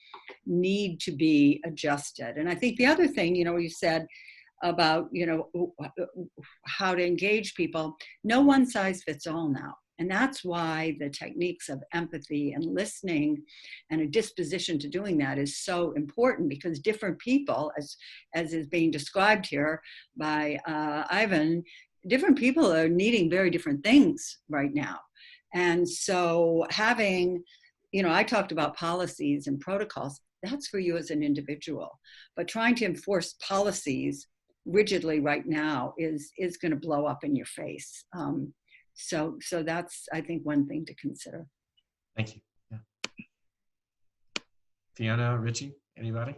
need to be adjusted. And I think the other thing, you said about, how to engage people, no one size fits all now. And that's why the techniques of empathy and listening and a disposition to doing that is so important, because different people, as is being described here by Ivan, different people are needing very different things right now. And so having, I talked about policies and protocols, that's for you as an individual. But trying to enforce policies rigidly right now is going to blow up in your face. So that's, I think, one thing to consider. Thank you. Yeah. Fiona, Richie, anybody?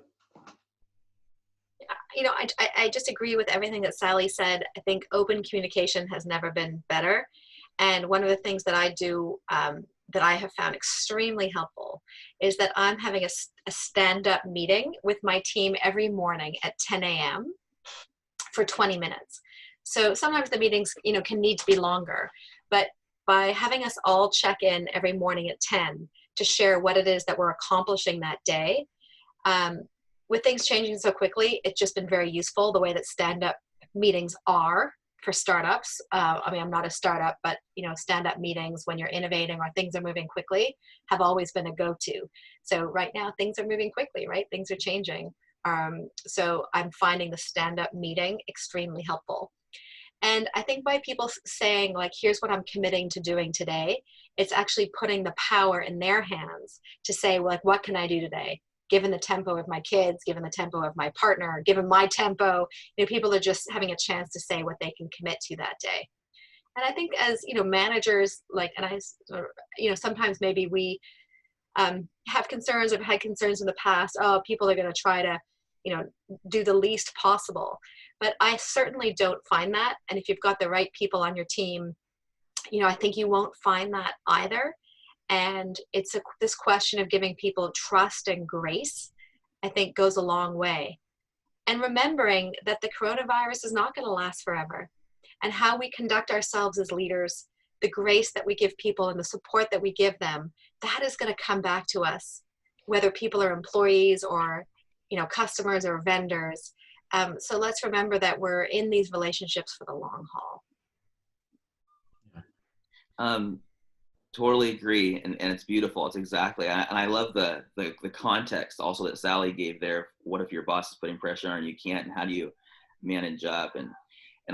you know, I just agree with everything that Sally said. I think open communication has never been better. And one of the things that I do that I have found extremely helpful is that I'm having a stand-up meeting with my team every morning at 10 a.m. for 20 minutes. So sometimes the meetings, you know, can need to be longer, but by having us all check in every morning at 10 to share what it is that we're accomplishing that day, with things changing so quickly, it's just been very useful the way that stand-up meetings are for startups. I mean, I'm not a startup, but you know, stand-up meetings when you're innovating or things are moving quickly have always been a go-to. So right now things are moving quickly, right? Things are changing. So I'm finding the stand-up meeting extremely helpful. And I think by people saying like, here's what I'm committing to doing today, it's actually putting the power in their hands to say, well, like, what can I do today? Given the tempo of my kids, given the tempo of my partner, given my tempo, you know, people are just having a chance to say what they can commit to that day. And I think as, you know, managers, like, and I, you know, sometimes maybe we have concerns or have had concerns in the past, oh, people are going to try to, you know, do the least possible. But I certainly don't find that. And if you've got the right people on your team, you know, I think you won't find that either. And it's this question of giving people trust and grace, I think, goes a long way. And remembering that the coronavirus is not going to last forever. And how we conduct ourselves as leaders, the grace that we give people and the support that we give them, that is going to come back to us, whether people are employees or, you know, customers or vendors. So let's remember that we're in these relationships for the long haul. Totally agree, and it's beautiful. It's exactly, and I love the context also that Sally gave there. What if your boss is putting pressure on you can't, and how do you manage up and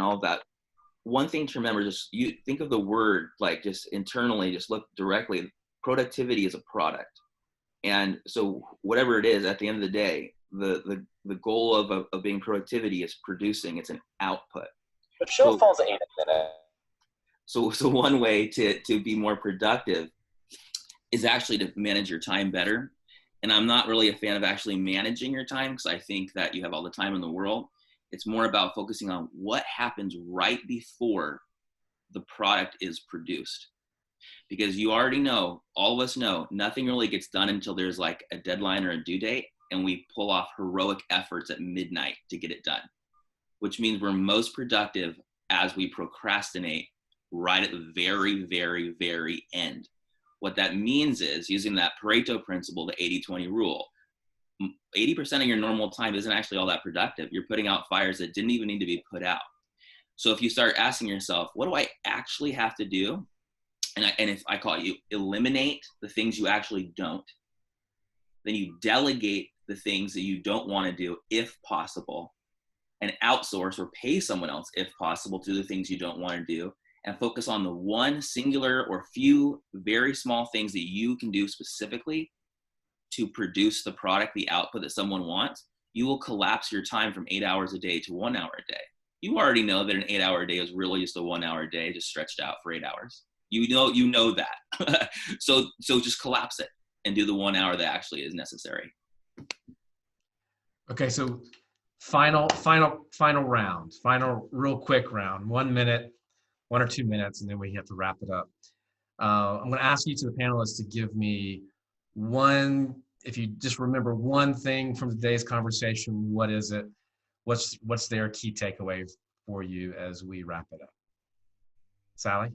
all of that? One thing to remember, just you think of the word like just internally, just look directly. Productivity is a product, and so whatever it is, at the end of the day, the goal of being productivity is producing. It's an output. The show falls 8 in a minute. So one way to be more productive is actually to manage your time better. And I'm not really a fan of actually managing your time because I think that you have all the time in the world. It's more about focusing on what happens right before the product is produced. Because you already know, all of us know, nothing really gets done until there's like a deadline or a due date, and we pull off heroic efforts at midnight to get it done, which means we're most productive as we procrastinate right at the very, very, very end. What that means is, using that Pareto principle, the 80-20 rule, 80% of your normal time isn't actually all that productive. You're putting out fires that didn't even need to be put out. So if you start asking yourself, what do I actually have to do? And if I call it, you eliminate the things you actually don't, then you delegate the things that you don't want to do if possible, and outsource or pay someone else if possible to do the things you don't want to do, and focus on the one singular or few very small things that you can do specifically to produce the product, the output that someone wants. You will collapse your time from 8 hours a day to 1 hour a day. You already know that an 8 hour day is really just a 1 hour day, just stretched out for 8 hours. You know that. So just collapse it and do the 1 hour that actually is necessary. Okay, so final round, final real quick round, 1 minute, 1 or 2 minutes, and then we have to wrap it up. I'm going to ask each of the panelists to give me one, if you just remember one thing from today's conversation, what is it? What's their key takeaway for you as we wrap it up? Sally?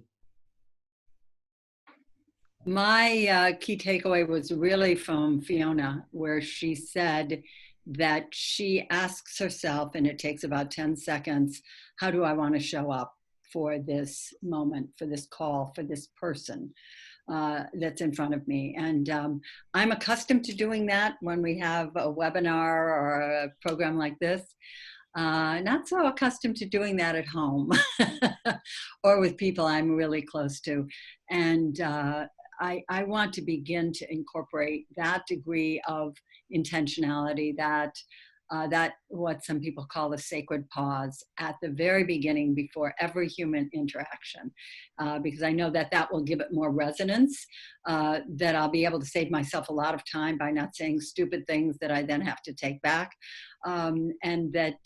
My key takeaway was really from Fiona, where she said that she asks herself, and it takes about 10 seconds, how do I want to show up for this moment, for this call, for this person that's in front of me? And I'm accustomed to doing that when we have a webinar or a program like this. Not so accustomed to doing that at home or with people I'm really close to. And I want to begin to incorporate that degree of intentionality, that that what some people call the sacred pause at the very beginning before every human interaction, because I know that that will give it more resonance, that I'll be able to save myself a lot of time by not saying stupid things that I then have to take back, and that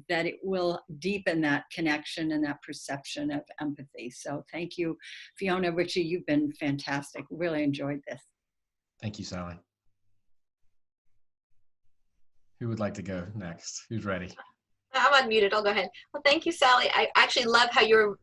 it will deepen that connection and that perception of empathy. So thank you, Fiona, Richie, you've been fantastic. Really enjoyed this. Thank you, Sally. Who would like to go next? Who's ready? I'm unmuted. I'll go ahead. Well, thank you, Sally. I actually love how you're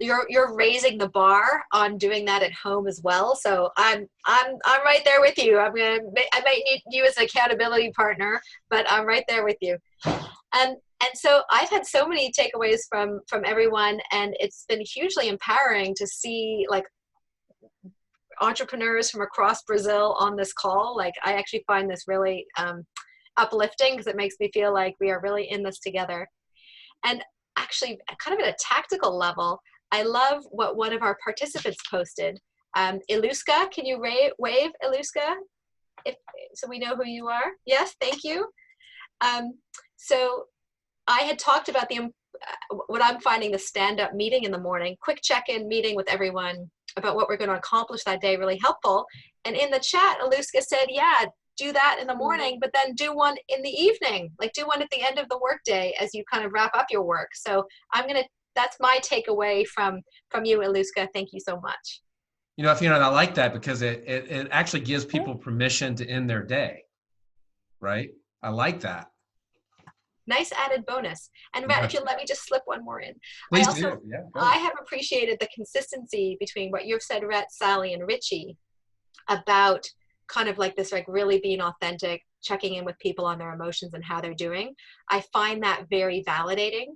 raising the bar on doing that at home as well. So I'm right there with you. I might need you as an accountability partner, but I'm right there with you. And so I've had so many takeaways from everyone, and it's been hugely empowering to see like entrepreneurs from across Brazil on this call. Like I actually find this really uplifting because it makes me feel like we are really in this together. And actually, kind of at a tactical level, I love what one of our participants posted. Iluska, can you wave, Iluska? So we know who you are. Yes, thank you. So I had talked about what I'm finding the stand-up meeting in the morning, quick check-in meeting with everyone about what we're going to accomplish that day, really helpful. And in the chat, Iluska said, yeah, do that in the morning, but then do one in the evening, like do one at the end of the workday as you kind of wrap up your work. So that's my takeaway from you, Iluska. Thank you so much. You know, Fiona, I like that because it actually gives people permission to end their day, right? I like that. Nice added bonus. And Rhett, if you'll let me just slip one more in. Please do. Yeah, I have appreciated the consistency between what you've said, Rhett, Sally, and Richie about kind of like this, like really being authentic, checking in with people on their emotions and how they're doing. I find that very validating.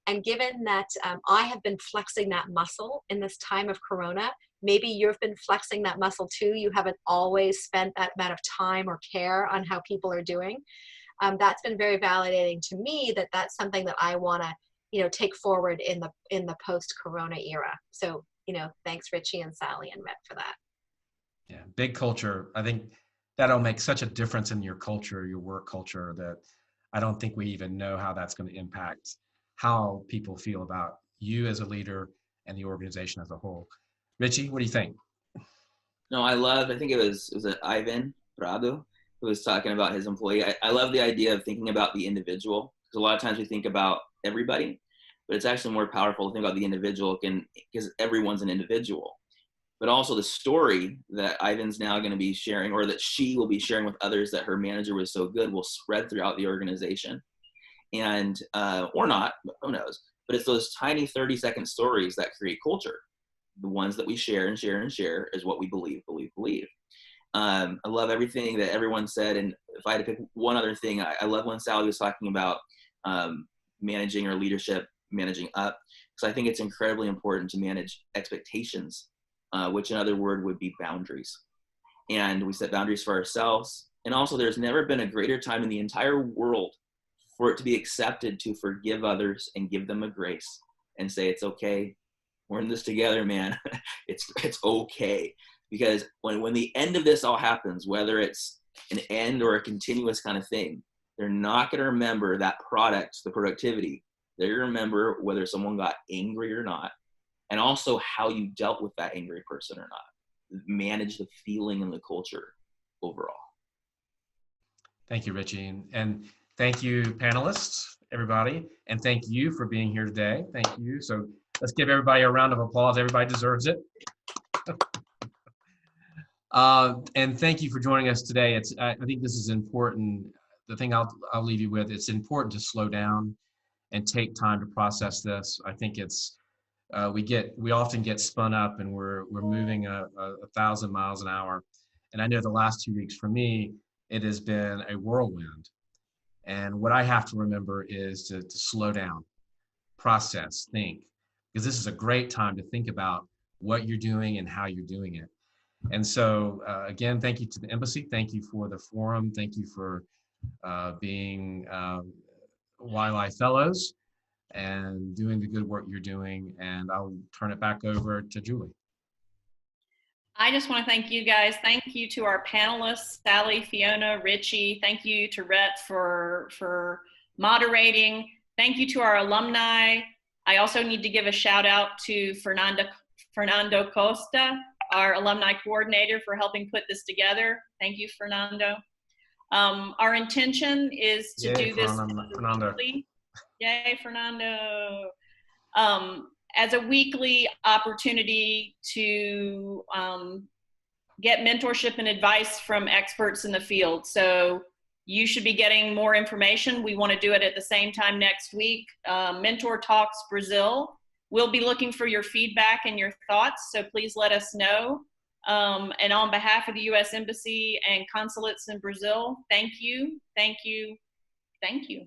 And given that I have been flexing that muscle in this time of Corona, maybe you've been flexing that muscle too. You haven't always spent that amount of time or care on how people are doing. That's been very validating to me that that's something that I want to, take forward in the post-Corona era. So, thanks Richie and Sally and Rhett for that. Yeah, big culture. I think that'll make such a difference in your culture, your work culture, that I don't think we even know how that's going to impact how people feel about you as a leader and the organization as a whole. Richie, what do you think? No, I think it was Ivan Prado who was talking about his employee. I love the idea of thinking about the individual, because a lot of times we think about everybody, but it's actually more powerful to think about the individual because everyone's an individual. But also the story that Ivan's now going to be sharing, or that she will be sharing with others, that her manager was so good, will spread throughout the organization. And, or not, who knows? But it's those tiny 30-second stories that create culture. The ones that we share and share and share is what we believe. I love everything that everyone said. And if I had to pick one other thing, I love when Sally was talking about managing or leadership, managing up, because I think it's incredibly important to manage expectations. Which another word would be boundaries. And we set boundaries for ourselves. And also there's never been a greater time in the entire world for it to be accepted to forgive others and give them a grace and say, it's okay. We're in this together, man. It's okay. Because when the end of this all happens, whether it's an end or a continuous kind of thing, they're not going to remember that product, the productivity. They're going to remember whether someone got angry or not. And also how you dealt with that angry person or not. Manage the feeling and the culture overall. Thank you, Richie. And thank you, panelists, everybody. And thank you for being here today. Thank you. So let's give everybody a round of applause. Everybody deserves it. And thank you for joining us today. I think this is important. The thing I'll leave you with, it's important to slow down and take time to process this. I think it's, we often get spun up and we're moving 1,000 miles an hour. And I know the last 2 weeks for me, it has been a whirlwind. And what I have to remember is to slow down, process, think, because this is a great time to think about what you're doing and how you're doing it. And so again, thank you to the embassy. Thank you for the forum. Thank you for being YLI Fellows and doing the good work you're doing. And I'll turn it back over to Julie. I just want to thank you guys. Thank you to our panelists, Sally, Fiona, Richie. Thank you to Rhett for moderating. Thank you to our alumni. I also need to give a shout out to Fernando Costa, our alumni coordinator, for helping put this together. Thank you, Fernando. Our intention is to do this weekly. Yay, Fernando. As a weekly opportunity to get mentorship and advice from experts in the field. So you should be getting more information. We want to do it at the same time next week. Mentor Talks Brazil. We'll be looking for your feedback and your thoughts, so please let us know. And on behalf of the U.S. Embassy and consulates in Brazil, thank you, thank you, thank you.